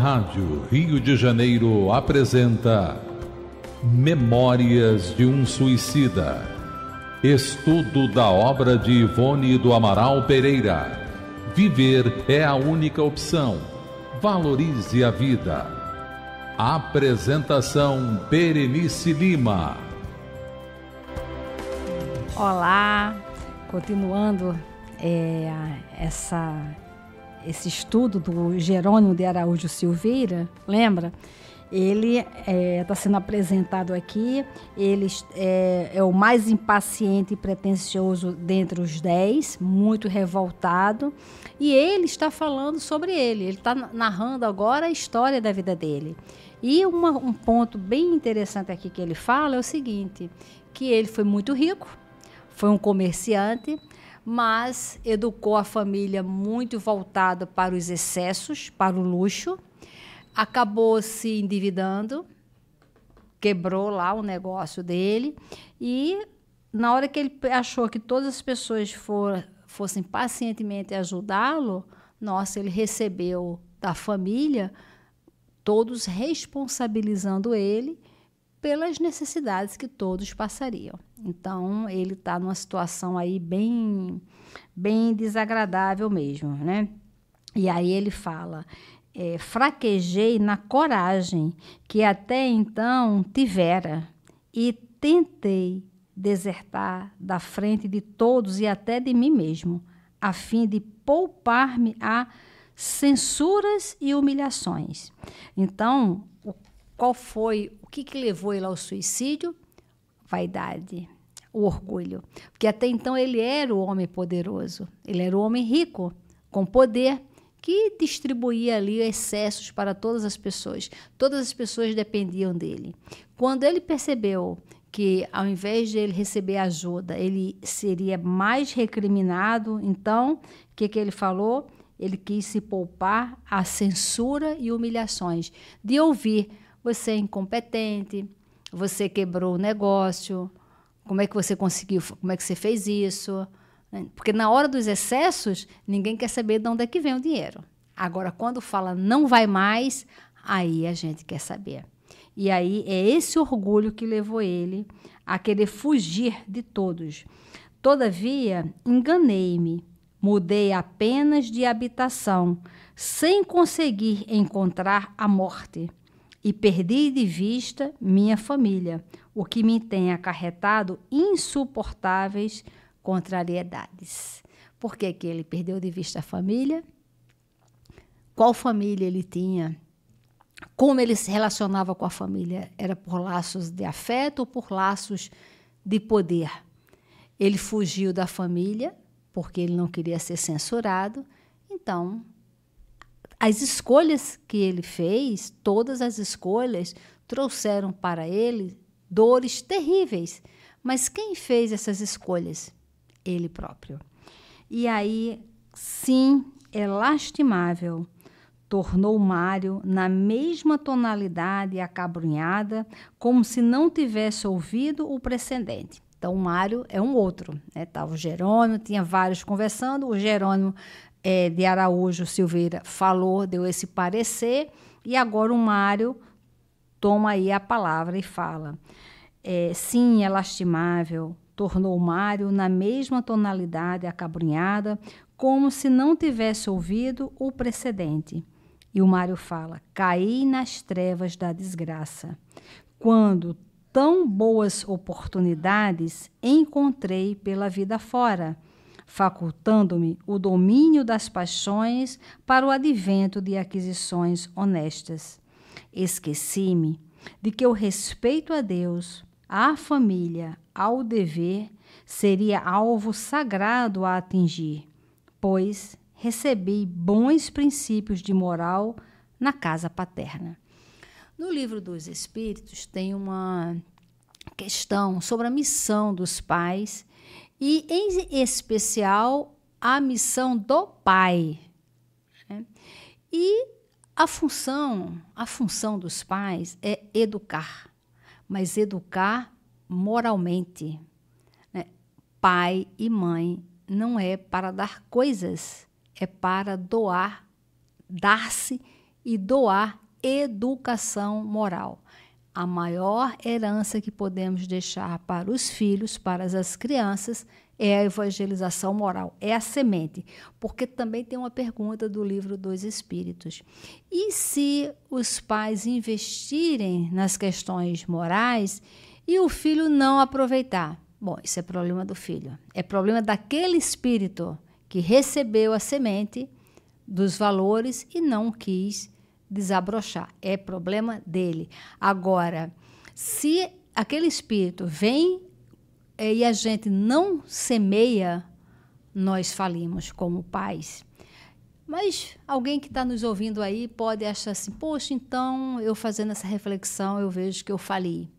Rádio Rio de Janeiro apresenta Memórias de um Suicida. Estudo da obra de Ivone do Amaral Pereira. Viver é a única opção. Valorize a vida. Apresentação Berenice Lima. Olá, continuando esse estudo do Jerônimo de Araújo Silveira, lembra? Ele está sendo apresentado aqui, ele é o mais impaciente e pretensioso dentre os 10, muito revoltado, e ele está falando sobre ele está narrando agora a história da vida dele. E um ponto bem interessante aqui que ele fala é o seguinte, que ele foi muito rico, foi um comerciante, mas educou a família muito voltada para os excessos, para o luxo, acabou se endividando, quebrou lá o negócio dele, e na hora que ele achou que todas as pessoas fossem pacientemente ajudá-lo, nossa, ele recebeu da família, todos responsabilizando ele pelas necessidades que todos passariam. Então, ele está numa situação aí bem desagradável mesmo, né? E aí ele fala, fraquejei na coragem que até então tivera e tentei desertar da frente de todos e até de mim mesmo, a fim de poupar-me a censuras e humilhações. Então, o que levou ele ao suicídio? Vaidade, o orgulho. Porque até então ele era o homem poderoso, ele era o homem rico, com poder, que distribuía ali excessos para todas as pessoas dependiam dele. Quando ele percebeu que, ao invés de ele receber ajuda, ele seria mais recriminado, então, o que ele falou? Ele quis se poupar a censura e humilhações, de ouvir: você é incompetente, você quebrou o negócio, como é que você conseguiu, como é que você fez isso? Porque na hora dos excessos, ninguém quer saber de onde é que vem o dinheiro. Agora, quando fala não vai mais, aí a gente quer saber. E aí é esse orgulho que levou ele a querer fugir de todos. Todavia, enganei-me, mudei apenas de habitação, sem conseguir encontrar a morte. E perdi de vista minha família, o que me tem acarretado insuportáveis contrariedades. Por que ele perdeu de vista a família? Qual família ele tinha? Como ele se relacionava com a família? Era por laços de afeto ou por laços de poder? Ele fugiu da família porque ele não queria ser censurado. Então, as escolhas que ele fez, todas as escolhas, trouxeram para ele dores terríveis. Mas quem fez essas escolhas? Ele próprio. E aí, sim, é lastimável. Tornou Mário na mesma tonalidade acabrunhada, como se não tivesse ouvido o precedente. Então, o Mário é um outro. Estava o Jerônimo, tinha vários conversando, o Jerônimo de Araújo Silveira falou, deu esse parecer, e agora o Mário toma aí a palavra e fala. Sim, é lastimável, tornou Mário na mesma tonalidade acabrunhada, como se não tivesse ouvido o precedente. E o Mário fala, caí nas trevas da desgraça, quando tão boas oportunidades encontrei pela vida fora, facultando-me o domínio das paixões para o advento de aquisições honestas. Esqueci-me de que o respeito a Deus, à família, ao dever, seria alvo sagrado a atingir, pois recebi bons princípios de moral na casa paterna. No Livro dos Espíritos tem uma questão sobre a missão dos pais e, em especial, a missão do pai. E a função dos pais é educar, mas educar moralmente. Pai e mãe não é para dar coisas, é para doar, dar-se e doar educação moral. A maior herança que podemos deixar para os filhos, para as crianças, é a evangelização moral, é a semente. Porque também tem uma pergunta do livro dos Espíritos. E se os pais investirem nas questões morais e o filho não aproveitar? Bom, isso é problema do filho. É problema daquele espírito que recebeu a semente dos valores e não quis desabrochar. É problema dele. Agora, se aquele espírito vem e a gente não semeia, nós falimos como pais. Mas alguém que está nos ouvindo aí pode achar assim, poxa, então eu fazendo essa reflexão, eu vejo que eu fali.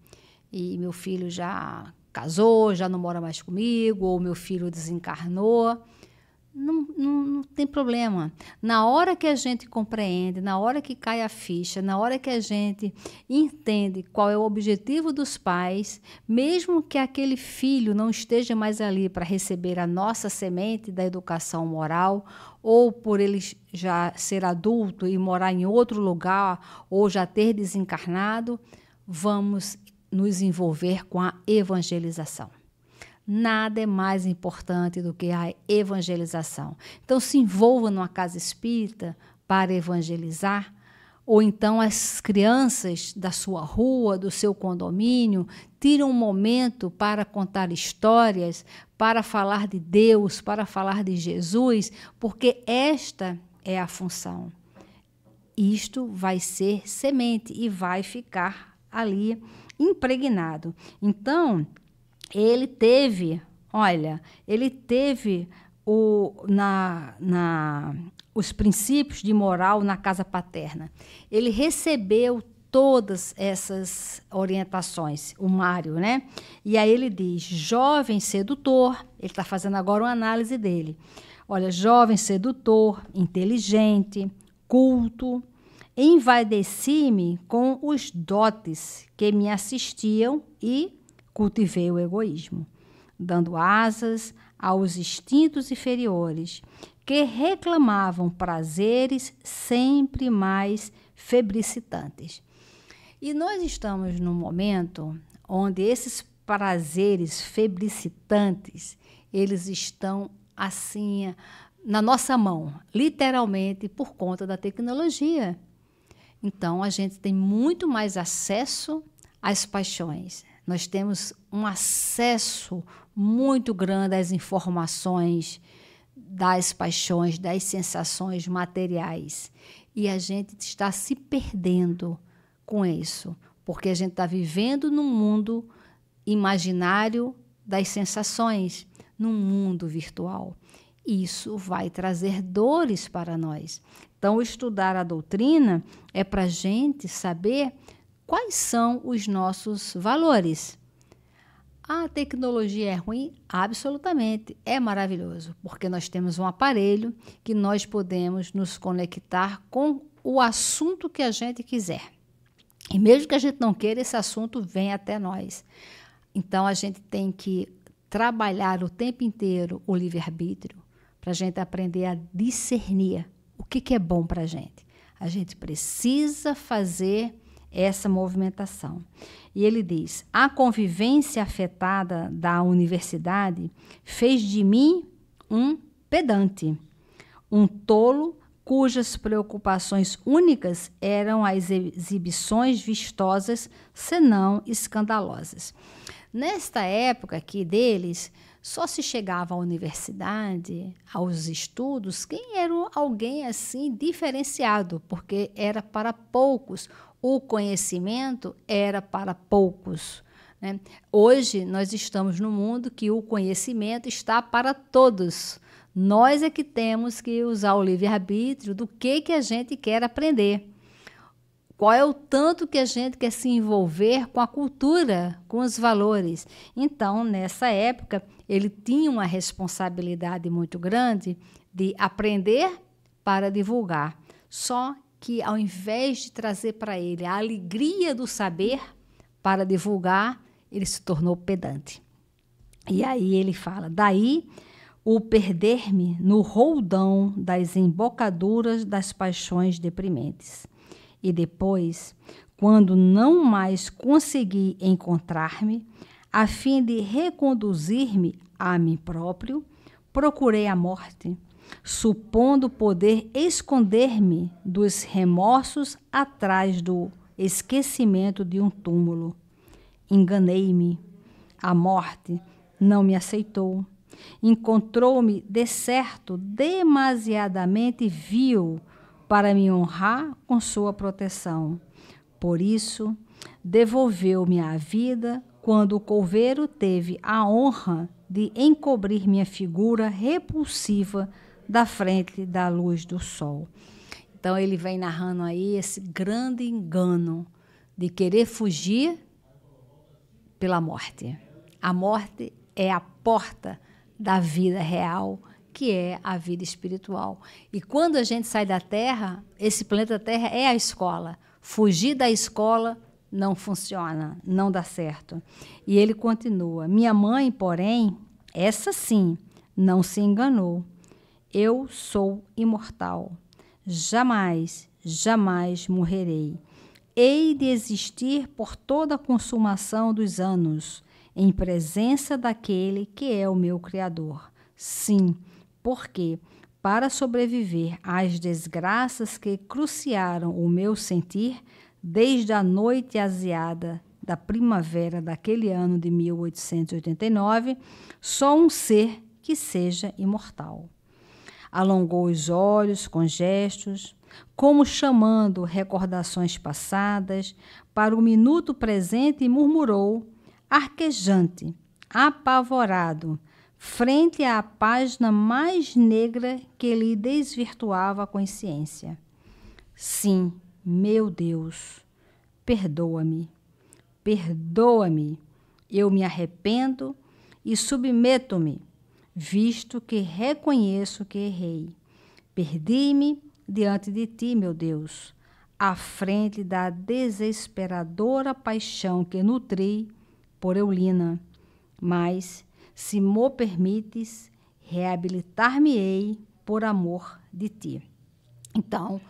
E meu filho já casou, já não mora mais comigo, ou meu filho desencarnou. Não tem problema. Na hora que a gente compreende, na hora que cai a ficha, na hora que a gente entende qual é o objetivo dos pais, mesmo que aquele filho não esteja mais ali para receber a nossa semente da educação moral, ou por ele já ser adulto e morar em outro lugar, ou já ter desencarnado, vamos nos envolver com a evangelização. Nada é mais importante do que a evangelização. Então, se envolva numa casa espírita para evangelizar, ou então as crianças da sua rua, do seu condomínio, tiram um momento para contar histórias, para falar de Deus, para falar de Jesus, porque esta é a função. Isto vai ser semente e vai ficar ali impregnado. Então, ele teve os princípios de moral na casa paterna. Ele recebeu todas essas orientações, o Mário, né? E aí ele diz, jovem sedutor, ele está fazendo agora uma análise dele. Olha, jovem sedutor, inteligente, culto, envaideci-me com os dotes que me assistiam e cultivei o egoísmo, dando asas aos instintos inferiores, que reclamavam prazeres sempre mais febricitantes. E nós estamos num momento onde esses prazeres febricitantes, eles estão assim na nossa mão, literalmente por conta da tecnologia. Então, a gente tem muito mais acesso às paixões. Nós temos um acesso muito grande às informações das paixões, das sensações materiais. E a gente está se perdendo com isso, porque a gente está vivendo num mundo imaginário das sensações, num mundo virtual. Isso vai trazer dores para nós. Então, estudar a doutrina é para a gente saber quais são os nossos valores. A tecnologia é ruim? Absolutamente. É maravilhoso, porque nós temos um aparelho que nós podemos nos conectar com o assunto que a gente quiser. E mesmo que a gente não queira, esse assunto vem até nós. Então, a gente tem que trabalhar o tempo inteiro o livre-arbítrio para a gente aprender a discernir o que é bom para a gente. A gente precisa fazer essa movimentação. E ele diz, a convivência afetada da universidade fez de mim um pedante, um tolo cujas preocupações únicas eram as exibições vistosas, senão escandalosas. Nesta época aqui deles, só se chegava à universidade, aos estudos, quem era alguém assim diferenciado, porque era para poucos. O conhecimento era para poucos, né? Hoje, nós estamos num mundo que o conhecimento está para todos. Nós é que temos que usar o livre-arbítrio do que a gente quer aprender. Qual é o tanto que a gente quer se envolver com a cultura, com os valores. Então, nessa época, ele tinha uma responsabilidade muito grande de aprender para divulgar. Só que, ao invés de trazer para ele a alegria do saber para divulgar, ele se tornou pedante. E aí ele fala, daí o perder-me no roldão das embocaduras das paixões deprimentes. E depois, quando não mais consegui encontrar-me, a fim de reconduzir-me a mim próprio, procurei a morte, supondo poder esconder-me dos remorsos atrás do esquecimento de um túmulo. Enganei-me. A morte não me aceitou. Encontrou-me, de certo, demasiadamente vil para me honrar com sua proteção. Por isso, devolveu-me a vida quando o coveiro teve a honra de encobrir minha figura repulsiva da frente da luz do sol. Então, ele vem narrando aí esse grande engano de querer fugir pela morte. A morte é a porta da vida real, que é a vida espiritual. E quando a gente sai da Terra, esse planeta Terra é a escola. Fugir da escola não funciona, não dá certo. E ele continua: minha mãe, porém, essa sim, não se enganou. Eu sou imortal. Jamais, jamais morrerei. Hei de existir por toda a consumação dos anos, em presença daquele que é o meu Criador. Sim, porque, para sobreviver às desgraças que cruciaram o meu sentir, desde a noite aziada da primavera daquele ano de 1889, só um ser que seja imortal. Alongou os olhos com gestos, como chamando recordações passadas para o minuto presente, e murmurou, arquejante, apavorado, frente à página mais negra que lhe desvirtuava a consciência. Sim, meu Deus, perdoa-me, perdoa-me, eu me arrependo e submeto-me, visto que reconheço que errei. Perdi-me diante de ti, meu Deus, à frente da desesperadora paixão que nutri por Eulina, mas, se mo permites, reabilitar-me-ei por amor de ti. Então,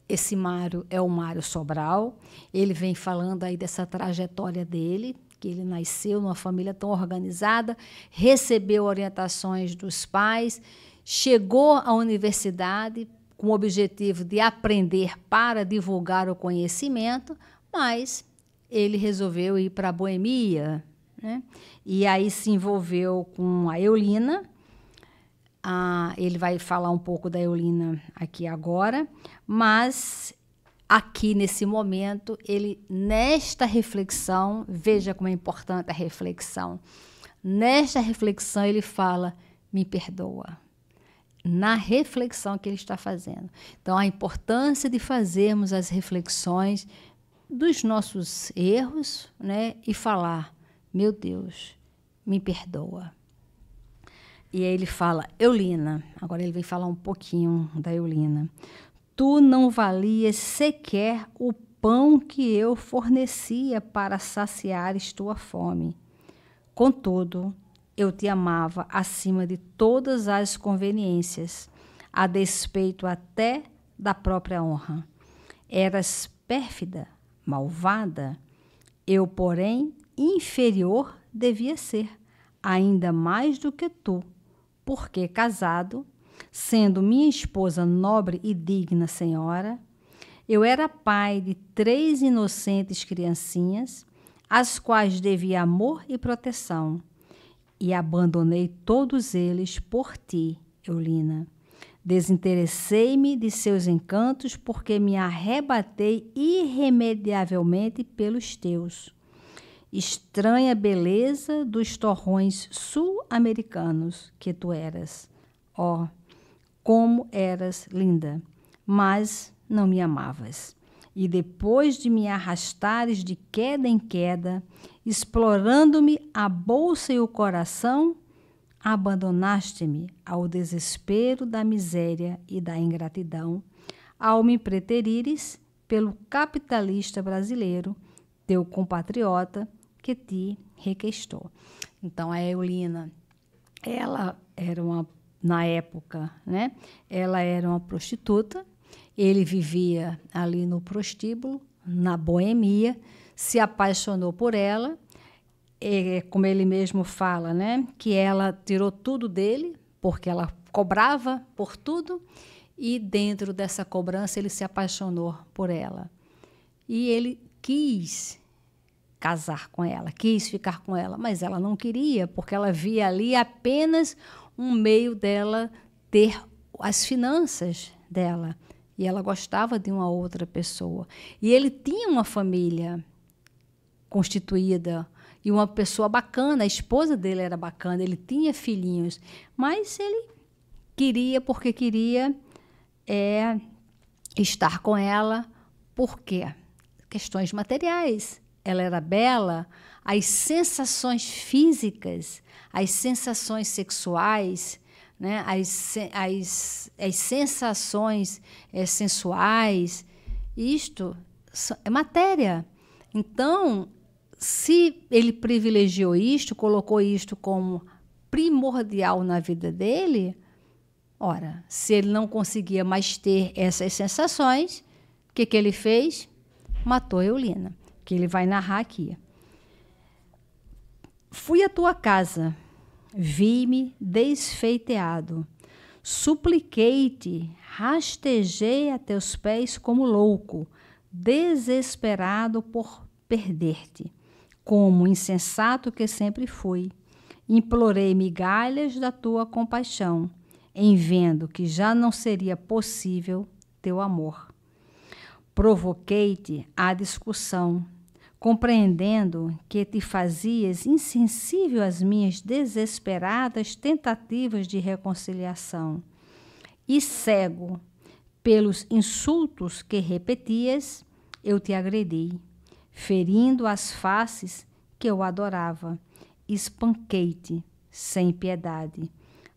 esse Mário é o Mário Sobral. Ele vem falando aí dessa trajetória dele, que ele nasceu numa família tão organizada, recebeu orientações dos pais, chegou à universidade com o objetivo de aprender para divulgar o conhecimento, mas ele resolveu ir para a Boemia, né? E aí se envolveu com a Eulina. Ele vai falar um pouco da Eulina aqui agora, mas aqui nesse momento, ele, nesta reflexão, veja como é importante a reflexão, nesta reflexão ele fala, me perdoa, na reflexão que ele está fazendo. Então, a importância de fazermos as reflexões dos nossos erros, né, e falar, meu Deus, me perdoa. E aí ele fala, Eulina, agora ele vem falar um pouquinho da Eulina. Tu não valias sequer o pão que eu fornecia para saciares tua fome. Contudo, eu te amava acima de todas as conveniências, a despeito até da própria honra. Eras pérfida, malvada. Eu, porém, inferior devia ser, ainda mais do que tu, porque casado, sendo minha esposa nobre e digna senhora, eu era pai de 3 inocentes criancinhas, às quais devia amor e proteção, e abandonei todos eles por ti, Eulina. Desinteressei-me de seus encantos porque me arrebatei irremediavelmente pelos teus. Estranha beleza dos torrões sul-americanos que tu eras. Oh, como eras linda, mas não me amavas. E depois de me arrastares de queda em queda, explorando-me a bolsa e o coração, abandonaste-me ao desespero da miséria e da ingratidão, ao me preterires pelo capitalista brasileiro, teu compatriota, que te requestou. Então, a Eulina, ela era na época, né? Ela era uma prostituta Ele vivia ali no prostíbulo, na boemia, se apaixonou por ela, como ele mesmo fala, né, que ela tirou tudo dele, porque ela cobrava por tudo, e dentro dessa cobrança ele se apaixonou por ela. E ele quis casar com ela, quis ficar com ela, mas ela não queria, porque ela via ali apenas um meio dela ter as finanças dela. E ela gostava de uma outra pessoa. E ele tinha uma família constituída e uma pessoa bacana, a esposa dele era bacana, ele tinha filhinhos, mas ele queria, porque queria estar com ela. Por quê? Questões materiais. Ela era bela, as sensações físicas, as sensações sexuais, né? as sensações sensuais, isto é matéria. Então, se ele privilegiou isto, colocou isto como primordial na vida dele, ora, se ele não conseguia mais ter essas sensações, o que ele fez? Matou Eulina, que ele vai narrar aqui. Fui à tua casa, vi-me desfeiteado, supliquei-te, rastejei a teus pés como louco, desesperado por perder-te, como insensato que sempre fui. Implorei migalhas da tua compaixão, em vendo que já não seria possível teu amor. Provoquei-te à discussão, compreendendo que te fazias insensível às minhas desesperadas tentativas de reconciliação. E cego pelos insultos que repetias, eu te agredi, ferindo as faces que eu adorava. Espanquei-te sem piedade,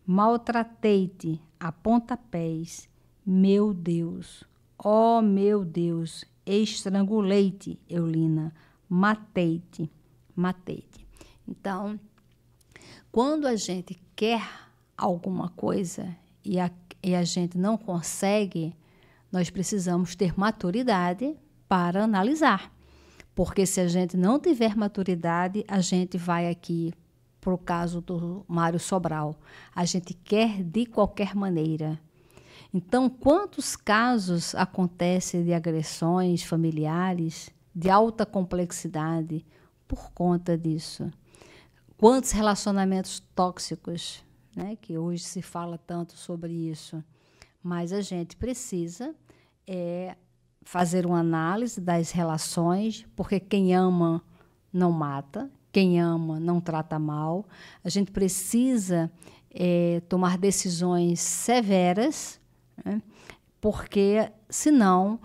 maltratei-te a pontapés. Meu Deus, ó meu Deus, estrangulei-te, Eulina, matei-te. Então, quando a gente quer alguma coisa e a gente não consegue, nós precisamos ter maturidade para analisar. Porque se a gente não tiver maturidade, a gente vai aqui para o caso do Mário Sobral. A gente quer de qualquer maneira. Então, quantos casos acontecem de agressões familiares de alta complexidade por conta disso? Quantos relacionamentos tóxicos, né, que hoje se fala tanto sobre isso? Mas a gente precisa fazer uma análise das relações, porque quem ama não mata, quem ama não trata mal. A gente precisa tomar decisões severas, né? Porque, senão,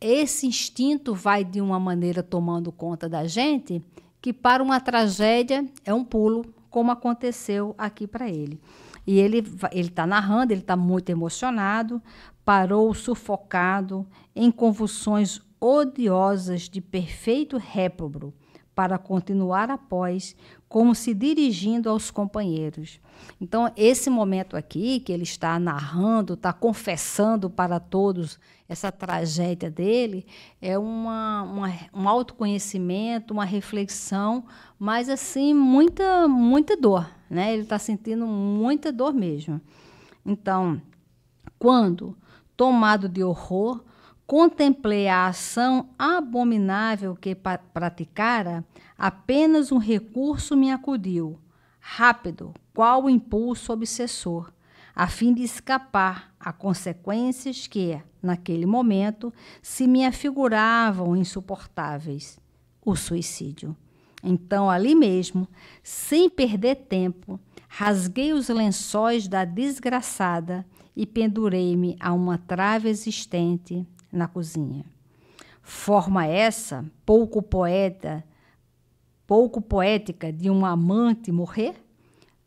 esse instinto vai de uma maneira tomando conta da gente, que para uma tragédia é um pulo, como aconteceu aqui para ele. E ele está narrando, ele está muito emocionado, parou sufocado, em convulsões odiosas de perfeito réprobo, para continuar após, como se dirigindo aos companheiros. Então, esse momento aqui, que ele está narrando, está confessando para todos essa tragédia dele, é um autoconhecimento, uma reflexão, mas, assim, muita dor, né? Ele está sentindo muita dor mesmo. Então, quando, tomado de horror, contemplei a ação abominável que praticara, apenas um recurso me acudiu, rápido, qual o impulso obsessor, a fim de escapar a consequências que, naquele momento, se me afiguravam insuportáveis: o suicídio. Então, ali mesmo, sem perder tempo, rasguei os lençóis da desgraçada e pendurei-me a uma trave existente na cozinha. Forma essa pouco poética de um amante morrer?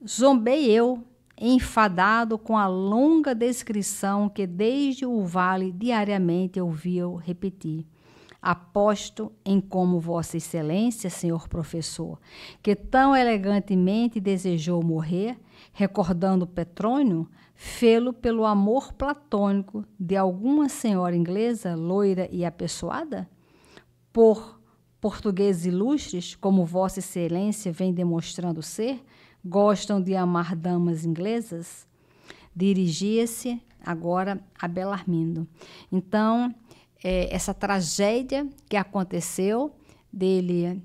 Zombei eu, enfadado com a longa descrição que desde o vale diariamente ouvi-o repetir. Aposto em como Vossa Excelência, senhor professor, que tão elegantemente desejou morrer, recordando Petrônio, fê-lo pelo amor platônico de alguma senhora inglesa, loira e apessoada? Por portugueses ilustres, como Vossa Excelência vem demonstrando ser, gostam de amar damas inglesas? Dirigia-se agora a Belarmindo. Então, essa tragédia que aconteceu, dele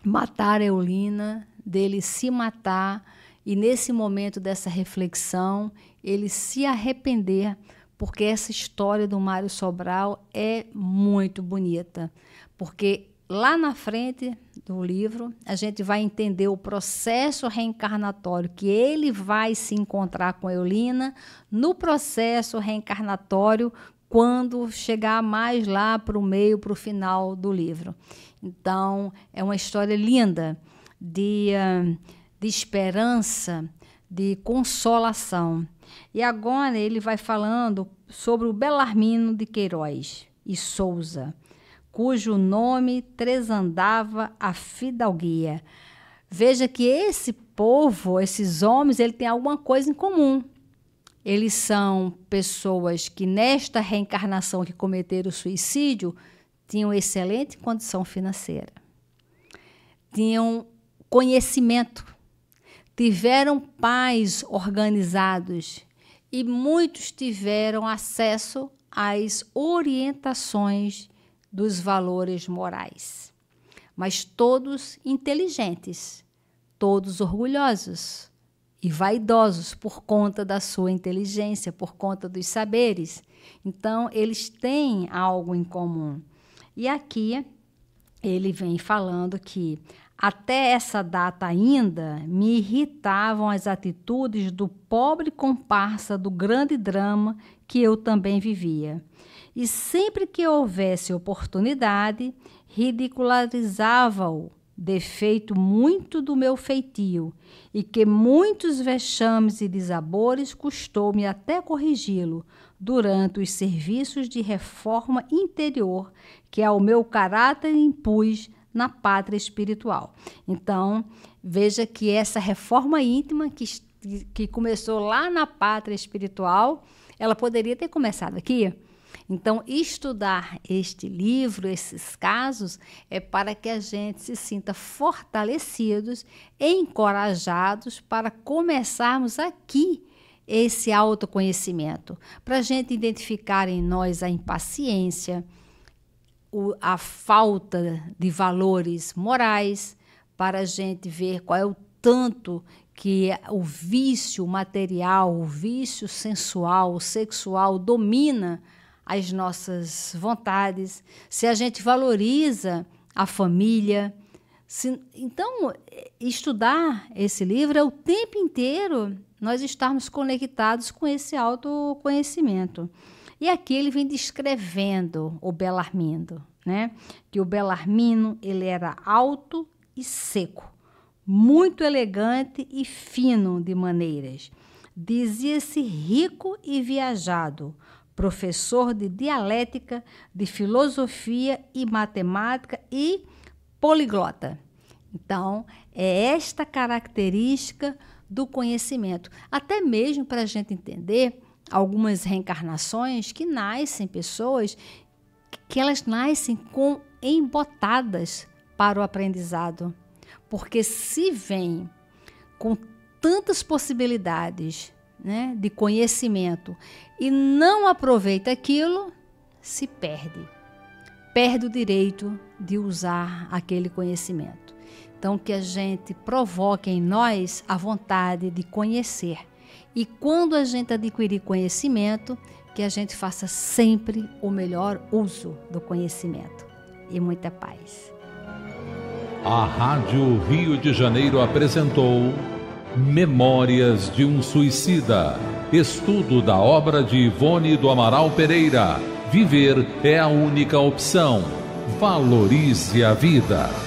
matar Eulina, dele se matar, e nesse momento dessa reflexão, ele se arrepender, porque essa história do Mário Sobral é muito bonita, porque lá na frente do livro, a gente vai entender o processo reencarnatório, que ele vai se encontrar com Eulina no processo reencarnatório, quando chegar mais lá para o meio, para o final do livro. Então, é uma história linda de esperança, de consolação. E agora ele vai falando sobre o Belarmino de Queiroz e Souza, cujo nome tresandava a fidalguia. Veja que esse povo, esses homens, ele tem alguma coisa em comum. Eles são pessoas que, nesta reencarnação que cometeram suicídio, tinham excelente condição financeira, tinham conhecimento, tiveram pais organizados e muitos tiveram acesso às orientações dos valores morais. Mas todos inteligentes, todos orgulhosos e vaidosos por conta da sua inteligência, por conta dos saberes. Então, eles têm algo em comum. E aqui ele vem falando que até essa data ainda me irritavam as atitudes do pobre comparsa do grande drama que eu também vivia. E sempre que houvesse oportunidade, ridicularizava-o, defeito muito do meu feitio, e que muitos vexames e desabores custou-me até corrigi-lo durante os serviços de reforma interior que ao meu caráter impus na pátria espiritual. Então, veja que essa reforma íntima que começou lá na pátria espiritual, ela poderia ter começado aqui. Então, estudar este livro, esses casos, é para que a gente se sinta fortalecidos e encorajados para começarmos aqui esse autoconhecimento, para a gente identificar em nós a impaciência, a falta de valores morais, para a gente ver qual é o tanto que o vício material, o vício sensual, sexual domina as nossas vontades, se a gente valoriza a família. Então, estudar esse livro é o tempo inteiro nós estarmos conectados com esse autoconhecimento. E aqui ele vem descrevendo o Belarmindo, né? Que o Belarmino, ele era alto e seco, muito elegante e fino de maneiras. Dizia-se rico e viajado, professor de dialética, de filosofia e matemática e poliglota. Então, é esta característica do conhecimento. Até mesmo para a gente entender algumas reencarnações que nascem pessoas que elas nascem embotadas para o aprendizado. Porque se vem com tantas possibilidades, né, de conhecimento e não aproveita aquilo, se perde. Perde o direito de usar aquele conhecimento. Então, que a gente provoque em nós a vontade de conhecer. E quando a gente adquirir conhecimento, que a gente faça sempre o melhor uso do conhecimento. E muita paz. A Rádio Rio de Janeiro apresentou Memórias de um Suicida. Estudo da obra de Ivone do Amaral Pereira. Viver é a única opção. Valorize a vida.